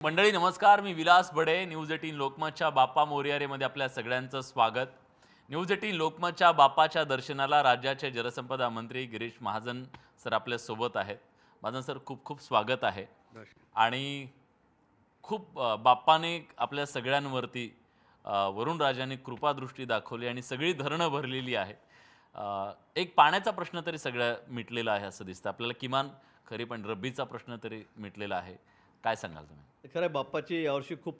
मंडळी नमस्कार, मी विलास बडे. न्यूज 18 लोकमतच्या बाप्पा मोरयारेमध्ये आपल्या सगळ्यांचं स्वागत. न्यूज 18 लोकमतच्या बाप्पाच्या दर्शनाला राज्याचे जलसंपदा मंत्री गिरीश महाजन सर आपल्या सोबत आहेत. महाजन सर, खूप खूप स्वागत आहे. आणि खूप बाप्पाने आपल्या सगळ्यांवरती वरुण राजाने कृपादृष्टी दाखवली आणि सगळी धरणं भरलेली आहेत. एक पाण्याचा प्रश्न तरी सगळं मिटलेला आहे असं दिसतं आपल्याला, किमान खरी पण रब्बीचा प्रश्न तरी मिटलेला आहे. काय सांगाल तुम्ही? खरं आहे, बाप्पाची यावर्षी खूप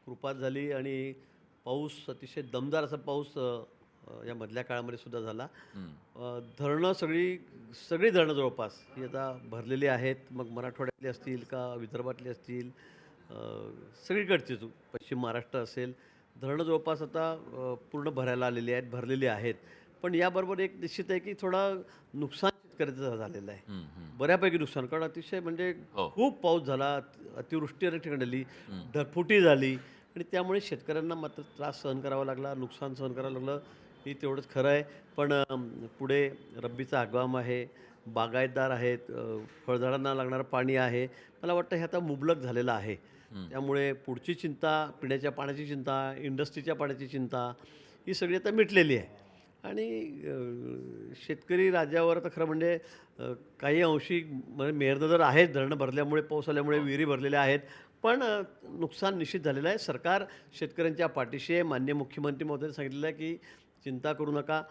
कृपा झाली आणि पाऊस अतिशय दमदार असा पाऊस या मधल्या काळामध्ये सुद्धा झाला. धरणं सगळी सगळी धरणं जवळपास ही आता भरलेली आहेत. मग मराठवाड्यातली असतील का विदर्भातली असतील, सगळीकडचीच, पश्चिम महाराष्ट्र असेल, धरणं जवळपास आता पूर्ण भरायला आलेली आहेत, भरलेली आहेत. पण याबरोबर एक निश्चित आहे की थोडा नुकसान शेतकऱ्याचं झालेलं आहे. बऱ्यापैकी नुकसान, कारण अतिशय म्हणजे हो. खूप पाऊस झाला, अतिवृष्टी अनेक ठिकाणी झाली, ढगफुटी झाली आणि त्यामुळे शेतकऱ्यांना मात्र त्रास सहन करावा लागला, नुकसान सहन करावं लागलं. हे तेवढंच खरं आहे. पण पुढे रब्बीचा हंगाम आहे, बागायतदार आहेत, फळझाडांना लागणारं पाणी आहे. मला वाटतं हे आता मुबलक झालेलं आहे. त्यामुळे पुढची चिंता, पिण्याच्या पाण्याची चिंता, इंडस्ट्रीच्या पाण्याची चिंता, ही सगळी आता मिटलेली आहे. आणि शेतकरी राज्यावर तर खरं म्हणजे काही अंशी म्हणजे मेहरनजर आहेत. धरणं भरल्यामुळे, पाऊस आल्यामुळे विहिरी भरलेल्या आहेत. पण नुकसान निश्चित झालेलं आहे. सरकार शेतकऱ्यांच्या पाठीशी आहे. माननीय मुख्यमंत्री महोदयांनी सांगितलेलं आहे की चिंता करू नका.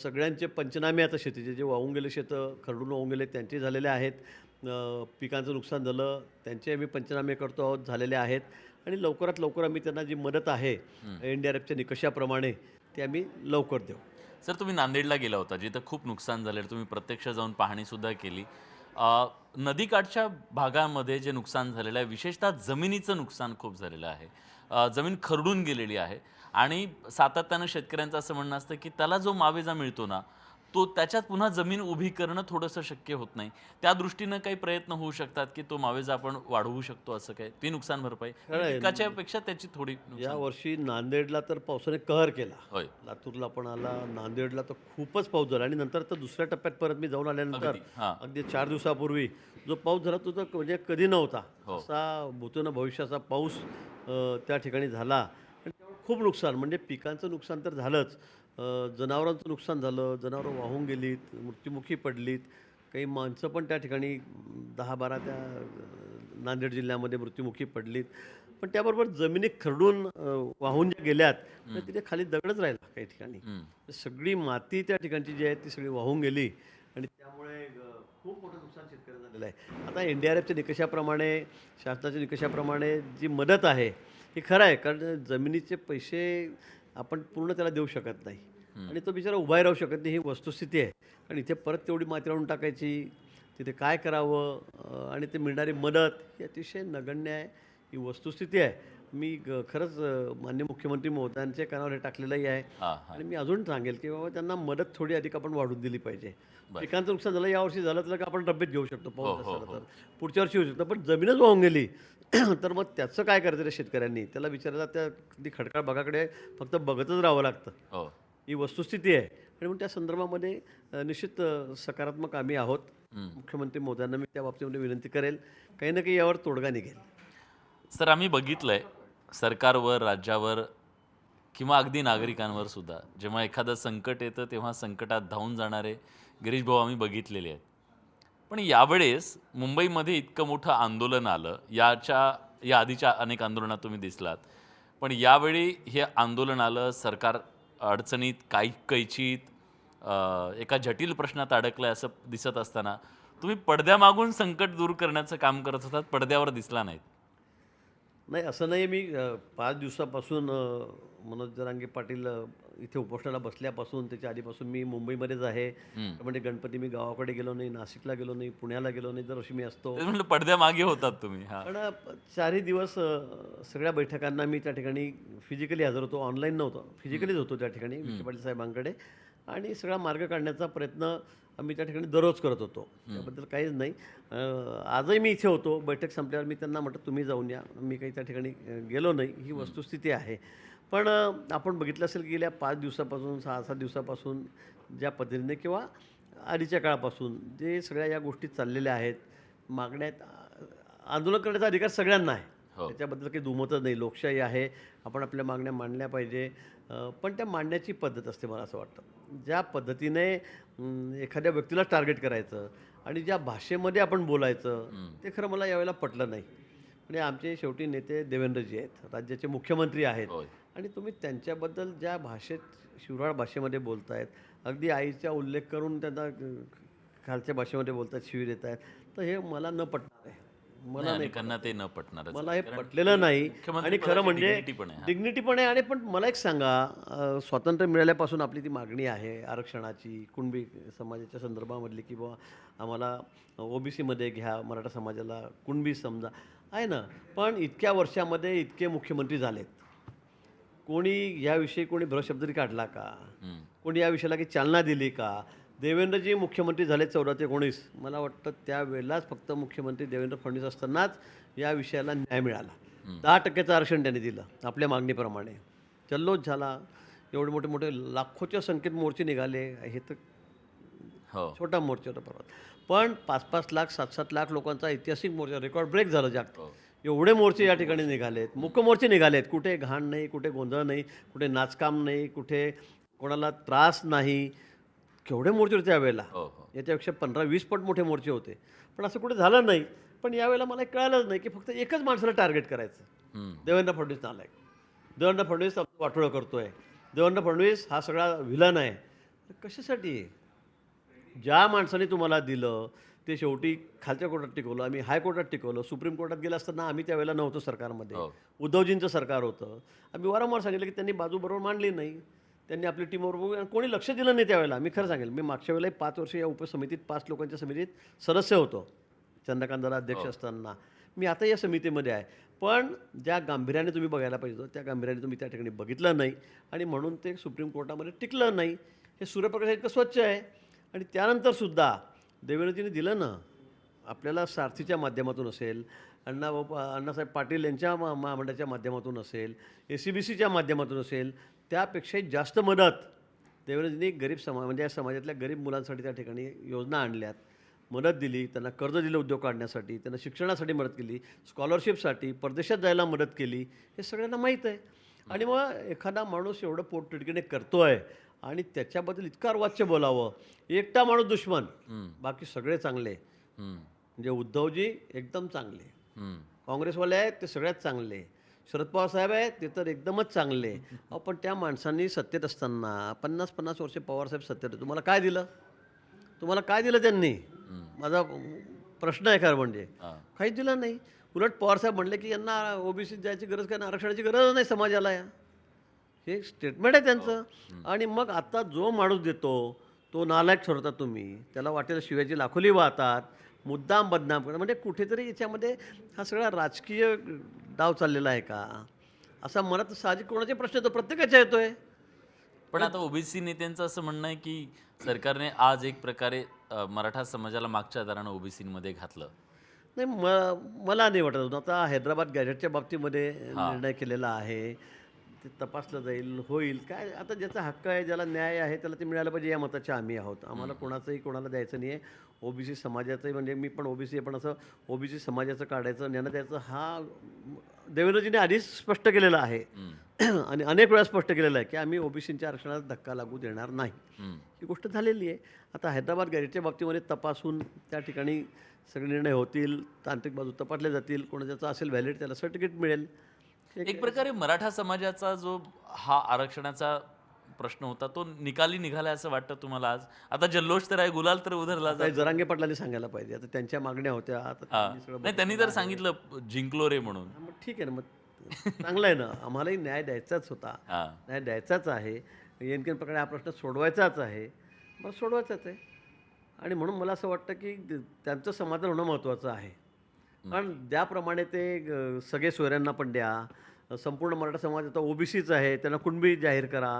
सगळ्यांचे पंचनामे आता शेतीचे जे वाहून गेले, शेतं खरडून वाहून गेले, त्यांचे झालेले आहेत. पिकांचं नुकसान झालं, त्यांचे आम्ही पंचनामे करतो आहोत, झालेले आहेत. आणि लवकरात लवकर आम्ही त्यांना जी मदत आहे NDRFच्या निकषाप्रमाणे ते आम्ही लवकर देऊ. सर, तुम्ही नांदेडला गेला होता, जिथं खूप नुकसान झालं. तुम्ही प्रत्यक्ष जाऊन पाहणीसुद्धा केली. नदीकाठच्या भागामध्ये जे नुकसान झालेलं आहे, विशेषतः जमिनीचं नुकसान खूप झालेलं आहे. जमीन खरडून गेलेली आहे आणि सातत्यानं शेतकऱ्यांचं असं म्हणणं असतं की त्याला जो मावेजा मिळतो ना, तो त्याच्यात पुन्हा जमीन उभी करणं थोडंसं शक्य होत नाही. त्या दृष्टीनं काही प्रयत्न होऊ शकतात की तो मावेजा आपण वाढवू शकतो, असं काय? ती नुकसान भरपाई खरं आहे. पिकाच्या पेक्षा त्याची थोडी या वर्षी नांदेडला तर पावसाने कहर केला. होय. लातूरला पण आला, नांदेडला तर खूपच पाऊस झाला. आणि नंतर तर दुसऱ्या टप्प्यात परत मी जाऊन आल्यानंतर अगदी 4 दिवसापूर्वी जो पाऊस झाला तो तर म्हणजे कधी नव्हता. असा भूतन भविष्याचा पाऊस त्या ठिकाणी झाला. आणि त्यामुळे खूप नुकसान, म्हणजे पिकांचं नुकसान तर झालंच, जनावरांचं नुकसान झालं, जनावरं वाहून गेलीत, मृत्युमुखी पडलीत. काही माणसं पण त्या ठिकाणी 10-12 त्या नांदेड जिल्ह्यामध्ये मृत्युमुखी पडलीत. पण त्याबरोबर जमिनी खरडून वाहून ज्या गेल्यात, तर तिथे खाली दगडच राहिला काही ठिकाणी. सगळी माती त्या ठिकाणची जी आहे ती सगळी वाहून गेली आणि त्यामुळे खूप मोठं नुकसान शेतकऱ्यांना झालेलं आहे. आता NDRFच्या निकषाप्रमाणे, शासनाच्या निकषाप्रमाणे जी मदत आहे हे खरं आहे, कारण जमिनीचे पैसे आपण पूर्ण त्याला देऊ शकत नाही आणि तो बिचारा उभाही राहू शकत नाही, ही वस्तुस्थिती आहे. कारण इथे परत तेवढी माती आणून टाकायची, तिथे काय करावं आणि ते मिळणारी मदत ही अतिशय नगण्य आहे, ही वस्तुस्थिती आहे. मी खरंच माननीय मुख्यमंत्री महोदयांच्या कानावर हे टाकलेलंही आहे. आणि मी अजून सांगेल की बाबा त्यांना मदत थोडी अधिक आपण वाढून दिली पाहिजे. पिकांचं नुकसान झालं, यावर्षी झालं तर आपण रब्बीत घेऊ शकतो, पाऊस झाला तर पुढच्या वर्षी होऊ शकतं. पण जमीनच वाहून गेली तर मग त्याचं काय करायचं रे शेतकऱ्यांनी? त्याला विचारायला त्या अगदी खडकाळ भागाकडे फक्त बघतच राहावं लागतं. ही वस्तुस्थिती आहे. आणि मग त्या संदर्भामध्ये निश्चित सकारात्मक आम्ही आहोत. मुख्यमंत्री महोदयांना मी त्या बाबतीमध्ये विनंती करेल, काही ना काही यावर तोडगा निघेल. सर, आम्ही बघितलंय सरकारवर, राज्यावर किंवा अगदी नागरिकांवर सुद्धा जेव्हा एखादं संकट येतं तेव्हा संकटात धावून जाणारे गिरीश भाऊ आम्ही बघितलेले आहेत. पण यावेळेस मुंबईमध्ये इतकं मोठं आंदोलन आलं, या आधीच्या अनेक आंदोलनात तुम्ही दिसलात, पण यावेळी हे आंदोलन आलं, सरकार अडचणीत, कैचीत, एका जटिल प्रश्नात अडकलं असं दिसत असताना तुम्ही पडद्यामागून संकट दूर करण्याचं काम करत होतात, पडद्यावर दिसला नाहीत. नाही, असं नाही. मी 5 दिवसापासून मनोज जरांगे पाटील इथे उपोषणाला बसल्यापासून, त्याच्या आधीपासून मी मुंबईमध्येच आहे. म्हणजे गणपती मी गावाकडे गेलो नाही, नाशिकला गेलो नाही, पुण्याला गेलो नाही. दरवर्षी मी असतो. म्हटलं पडद्यामागे होतात तुम्ही. पण 4ही दिवस सगळ्या बैठकांना मी त्या ठिकाणी फिजिकली हजर होतो, ऑनलाईन नव्हतो, फिजिकलीच होतो त्या ठिकाणी विखे पाटील साहेबांकडे. आणि सगळा मार्ग काढण्याचा प्रयत्न आम्ही त्या ठिकाणी दररोज करत होतो, त्याबद्दल काहीच नाही. आजही मी इथे होतो. बैठक संपल्यावर मी त्यांना म्हटलं तुम्ही जाऊन या, मी काही त्या ठिकाणी गेलो नाही, ही वस्तुस्थिती आहे. पण आपण बघितलं असेल की गेल्या 5 दिवसापासून, 6-7 दिवसापासून ज्या पद्धतीने किंवा आधीच्या काळापासून जे सगळ्या या गोष्टी चाललेल्या आहेत, मागण्यात, आंदोलन करण्याचा अधिकार सगळ्यांना आहे. त्याच्याबद्दल काही दुमतच नाही. लोकशाही आहे, आपण आपल्या मागण्या मांडल्या पाहिजे. पण त्या मांडण्याची पद्धत असते मला असं वाटतं. ज्या पद्धतीने एखाद्या व्यक्तीला टार्गेट करायचं आणि ज्या भाषेमध्ये आपण बोलायचं ते खरं मला यावेळेला पटलं नाही. म्हणजे आमचे शेवटी नेते देवेंद्रजी आहेत, राज्याचे मुख्यमंत्री आहेत होय. आणि तुम्ही त्यांच्याबद्दल ज्या भाषेत शिवराळ भाषेमध्ये बोलतायत, अगदी आईचा उल्लेख करून त्यांना खालच्या भाषेमध्ये बोलतायत, शिवी देत आहेत, तर हे मला न पटणार आहे. मला नाही अनेकांना ते न पटणारच मला आहे. हे कारण पटलेलं नाही. मुख्यमंत्री आणि खरं पदाची म्हणजे dignity पण आहे. डिग्निटी पण आहे. आणि पण मला एक सांगा, स्वातंत्र्य मिळाल्यापासून आपली ती मागणी आहे आरक्षणाची, कुणबी समाजाच्या संदर्भामधली, की बुवा आम्हाला ओबीसीमध्ये घ्या, मराठा समाजाला कुणबी समजा, आहे ना. पण इतक्या वर्षामध्ये इतके मुख्यमंत्री झालेत, कोणी याविषयी कोणी भ्रशब्द काढला का? हम्म. कोणी या विषयाला काही चालना दिली का? देवेंद्रजी मुख्यमंत्री झाले 14 ते 19, मला वाटतं त्यावेळेलाच फक्त मुख्यमंत्री देवेंद्र फडणवीस असतानाच या विषयाला न्याय मिळाला. 10% आरक्षण त्यांनी दिलं आपल्या मागणीप्रमाणे. जल्लोष झाला, एवढे मोठे मोठे लाखोच्या संख्येत मोर्चे निघाले. हे तर हो. छोटा मोर्चा होता परत, पण 5-5 लाख 7-7 लाख लोकांचा ऐतिहासिक मोर्चा, रेकॉर्ड ब्रेक झालं जागतिक. हो. एवढे मोर्चे या ठिकाणी निघालेत, मुख्य मोर्चे निघालेत. कुठे घाण नाही, कुठे गोंधळ नाही, कुठे नाचकाम नाही, कुठे कोणाला त्रास नाही. केवढे मोर्चे होते त्यावेळेला, हो. हो. याच्यापेक्षा 15-20 पट मोठे मोर्चे होते. पण असं कुठे झालं नाही. पण यावेळेला मला एक कळालंच नाही की फक्त एकच माणसाला टार्गेट करायचं, हम्म. देवेंद्र फडणवीस नालायक. देवेंद्र फडणवीस आमचं वाटोळं करतोय, देवेंद्र फडणवीस हा सगळा व्हिलन आहे. कशासाठी? ज्या माणसाने तुम्हाला दिलं ते शेवटी खालच्या कोर्टात टिकवलं, आम्ही हायकोर्टात टिकवलं, सुप्रीम कोर्टात गेलं असताना आम्ही त्यावेळेला नव्हतो सरकारमध्ये, हो. उद्धवजींचं सरकार होतं. आम्ही वारंवार सांगितलं की त्यांनी बाजू बरोबर मांडली नाही, त्यांनी आपली टीमवर कोणी लक्ष दिलं नाही त्यावेळेला. मी खरं सांगेल, मी मागच्या वेळेला 5 वर्ष या उपसमितीत 5 लोकांच्या समितीत सदस्य होतो, चंद्रकांत दादा अध्यक्ष असताना. मी आता या समितीमध्ये आहे. पण ज्या गांभीर्याने तुम्ही बघायला पाहिजे होतं त्या गांभीर्याने तुम्ही त्या ठिकाणी बघितलं नाही आणि म्हणून ते सुप्रीम कोर्टामध्ये टिकलं नाही. हे सूर्यप्रकाश इतकं स्वच्छ आहे. आणि त्यानंतरसुद्धा देवेंद्रजींनी दिलं ना, आपल्याला सारथीच्या माध्यमातून असेल, अण्णासाहेब पाटील यांच्या महामंडळाच्या माध्यमातून असेल, ACBCच्या माध्यमातून असेल, त्यापेक्षाही जास्त मदत देवेंद्रजींनी गरीब म्हणजे या समाजातल्या गरीब मुलांसाठी त्या ठिकाणी योजना आणल्यात, मदत दिली, त्यांना कर्ज दिलं उद्योग काढण्यासाठी, त्यांना शिक्षणासाठी मदत केली, स्कॉलरशिपसाठी, परदेशात जायला मदत केली. हे सगळ्यांना माहीत आहे. आणि मग एखादा माणूस एवढं पोटतिडकीने करतो आहे आणि त्याच्याबद्दल इतका अर्वाच्य बोलावं. एकटा माणूस दुश्मन, बाकी सगळे चांगले. म्हणजे उद्धवजी एकदम चांगले, काँग्रेसवाले आहेत ते सगळ्यात चांगले, शरद पवार साहेब आहेत ते तर एकदमच चांगले. पण त्या माणसांनी सत्तेत असताना 50-50 वर्षे पवारसाहेब सत्तेत होते, तुम्हाला काय दिलं? तुम्हाला काय दिलं त्यांनी? माझा प्रश्न आहे खरं म्हणजे. काहीच दिलं नाही. उलट पवारसाहेब म्हणले की यांना ओबीसीत जायची गरज काय, आरक्षणाची गरज नाही समाजाला. हे स्टेटमेंट आहे त्यांचं. आणि मग आता जो माणूस देतो तो नालायक ठरवता तुम्ही, त्याला वाटेल शिवाजी लाखोली वाहतात, मुद्दाम बदनाम करतात. म्हणजे कुठेतरी याच्यामध्ये हा सगळा राजकीय डाव चाललेला आहे का, असा मनात साहजिक कोणाचे प्रश्न येतो, प्रत्येकाच्या येतोय. पण आता ओबीसी नेत्यांचं असं म्हणणं आहे की सरकारने आज एक प्रकारे मराठा समाजाला मागच्या दारानं ओबीसीमध्ये घातलं. नाही, मला नाही वाटत. आता हैदराबाद गॅजेटच्या बाबतीमध्ये निर्णय केलेला आहे, ते तपासलं जाईल, होईल काय. आता ज्याचा हक्क आहे, ज्याला न्याय आहे, त्याला ते मिळालं पाहिजे, या मताचे आम्ही आहोत. आम्हाला कोणाचंही कोणाला द्यायचं नाही आहे. ओबीसी समाजाचंही, म्हणजे मी पण ओबीसी आहे, पण असं ओबीसी समाजाचं काढायचं, ज्ञान द्यायचं, हा देवेंद्रजीने आधीच स्पष्ट केलेला आहे. आणि अनेक वेळा स्पष्ट केलेलं आहे की आम्ही ओबीसींच्या आरक्षणाला धक्का लागू देणार नाही. ही गोष्ट झालेली आहे. आता हैदराबाद गॅजेटच्या बाबतीमध्ये तपासून त्या ठिकाणी सगळे निर्णय होतील, तांत्रिक बाजू तपासल्या जातील, कोणाच्याचं असेल व्हॅलिड त्याला सर्टिफिकेट मिळेल. एक प्रकारे मराठा समाजाचा जो हा आरक्षणाचा प्रश्न होता तो निकाली निघाला असं वाटतं तुम्हाला आज? आता जल्लोष तर आहे, गुलाल तर उधरला आता जरांगे पाटलांनी सांगायला पाहिजे. आता त्यांच्या मागण्या होत्या, आता त्यांनी सगळं नाही, त्यांनी तर सांगितलं जिंकलो रे म्हणून. मग ठीक आहे ना, मग चांगलं आहे ना. आम्हालाही न्याय द्यायचाच होता, न्याय द्यायचाच आहे. एनकेन प्रकारे हा प्रश्न सोडवायचाच आहे, मग सोडवायचाच आहे. आणि म्हणून मला असं वाटतं की त्यांचं समाधान होणं महत्त्वाचं आहे. कारण ज्याप्रमाणे ते सगळे सोयऱ्यांना पण द्या, संपूर्ण मराठा समाज आता ओबीसीच आहे, त्यांना कुणबी जाहीर करा,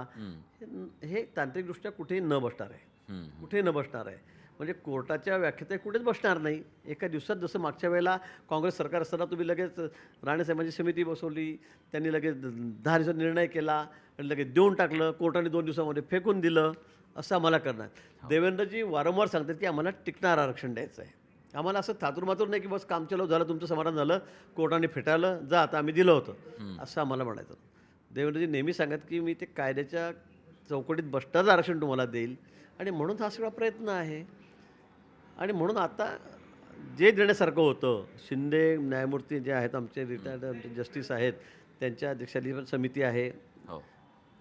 हे तांत्रिकदृष्ट्या कुठेही न बसणार आहे, कुठेही न बसणार आहे. म्हणजे कोर्टाच्या व्याख्येत कुठेच बसणार नाही. एका दिवसात, जसं मागच्या वेळेला काँग्रेस सरकार असताना तुम्ही लगेच राणेसाहेबांची समिती बसवली, त्यांनी लगेच 10 दिवसात निर्णय केला आणि लगेच देऊन टाकलं, कोर्टाने 2 दिवसामध्ये फेकून दिलं, असं आम्हाला करणार. देवेंद्रजी वारंवार सांगतात की आम्हाला टिकणार आरक्षण द्यायचं आहे. आम्हाला असं थातूरमातूर नाही की बस काम चालू झालं, तुमचं समाधान झालं, कोर्टाने फेटाळलं, जा आता आम्ही दिलं होतं, असं आम्हाला म्हणायचं. देवेंद्रजी नेहमी सांगत की मी ते कायद्याच्या चौकटीत बसताच आरक्षण तुम्हाला देईल, आणि म्हणून हा सगळा प्रयत्न आहे. आणि म्हणून आता जे देण्यासारखं होतं, शिंदे न्यायमूर्ती जे आहेत आमचे रिटायर्ड जस्टिस आहेत, त्यांच्या अध्यक्षाखाली समिती आहे, हो.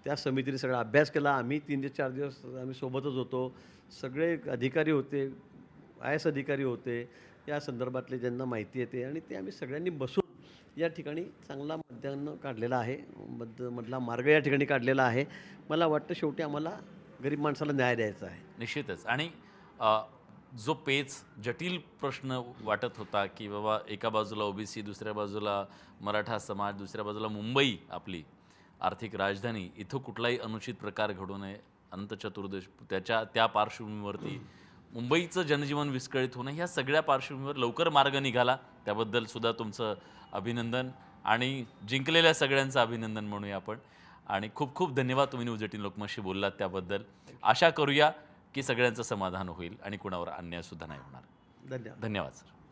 त्या समितीने सगळा अभ्यास केला. आम्ही 3 ते 4 दिवस आम्ही सोबतच होतो. सगळे अधिकारी होते, IAS अधिकारी होते, या संदर्भातले ज्यांना माहिती येते, आणि ते आम्ही सगळ्यांनी बसून या ठिकाणी चांगला मध्यान्न काढलेला आहे, मधला मार्ग या ठिकाणी काढलेला आहे. मला वाटतं शेवटी आम्हाला गरीब माणसाला न्याय द्यायचा आहे. निश्चितच. आणि जो पेच जटिल प्रश्न वाटत होता की बाबा एका बाजूला ओबीसी, दुसऱ्या बाजूला मराठा समाज, दुसऱ्या बाजूला मुंबई आपली आर्थिक राजधानी, इथं कुठलाही अनुचित प्रकार घडू नये, अनंत चतुर्दशी त्या पार्श्वभूमीवरती मुंबईचं जनजीवन विस्कळीत होणं, ह्या सगळ्या पार्श्वभूमीवर लवकर मार्ग निघाला, त्याबद्दल सुद्धा तुमचं अभिनंदन, आणि जिंकलेल्या सगळ्यांचं अभिनंदन म्हणूया आपण. आणि खूप खूप धन्यवाद, तुम्ही न्यूज 18 लोकमतशी बोललात त्याबद्दल. आशा करूया की सगळ्यांचं समाधान होईल आणि कुणावर अन्यायसुद्धा नाही होणार. धन्यवाद. धन्यवाद सर.